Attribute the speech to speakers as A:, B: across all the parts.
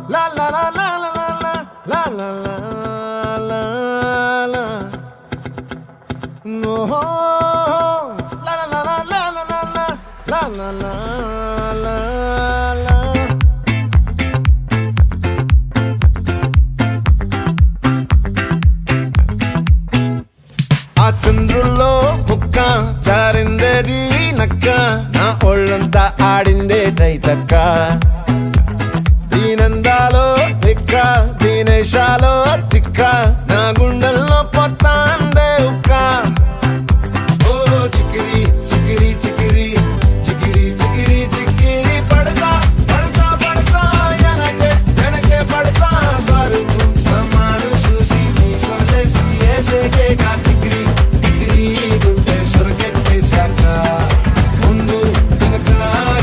A: La la la la la la la la la la la. No, la la la la la la la la la la la la. ఆ చంద్రుల్లో ముక్క చారిందేది నక్క నా ఒళ్ళంతా ఆడిందే తైతక్క దీనందాలో తిక్క దీనేశాలో తిక్క నా గుండెల్లో పొత్తాందే ఉక్క ఓ చికిరి చికిరి చికిరి చికిరి చికిరి చికిరి పడతా పడతా పడతా ఎనకే ఎనకే పడతా సరుకు సమాను చూసి మీ సొల్లేసి ఏసేకే కా చికిరి చికిరి గుండె సొరకెట్టేశాక ముందు వెనక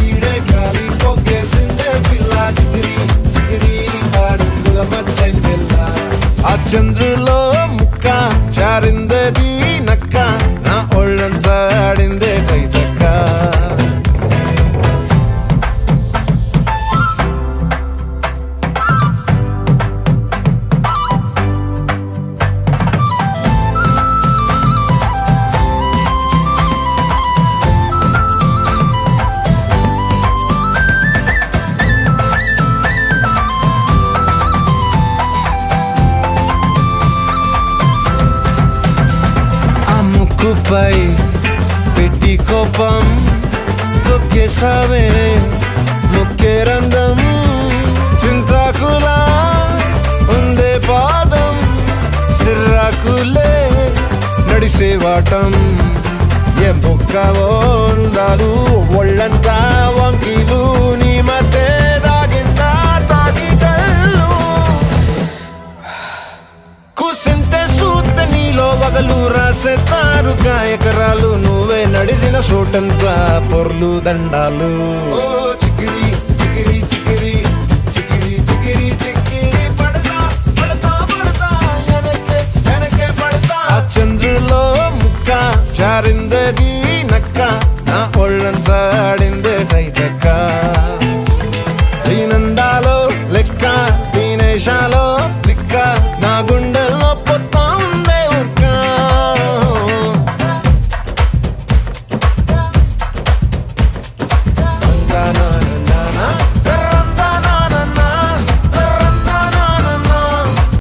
A: ఈడే గాలి పొగ్గేసిందే పిల్ల చికిరి చికిరి ఆడుగుల మచ్చై పిల్ల ఆ చంద్రులో ముక్క చారిందేది నక్క నా ఒళ్ళంతా ఆడిందే తైతక్క ముక్కుపై పెట్టి కోపం తొక్కేసావే ముక్కే రంధం చింతాకులా ఉందే పాదం సిర్రాకులే నడిసేవాటం ఏ బొక్కవో ఉందాలు ఒళ్ళంతా వంకీలు నీ మధ్య దాగిందా తాగితల్లు కూసింతే సూత నీలో వగలు రాసేతారు గాయకరాలు నువ్వే నడిసిన చోటంతా పొర్లు దండాలు ఓ చికిరి చికిరి చికిరి చికిరి చికిరి చికిరి పడతా పడతా పడతా ఎనకే ఎనకే పడతా ఆ చంద్రులో ముక్క చారిందది నక్క నా ఒళ్ళంతా ఆడింది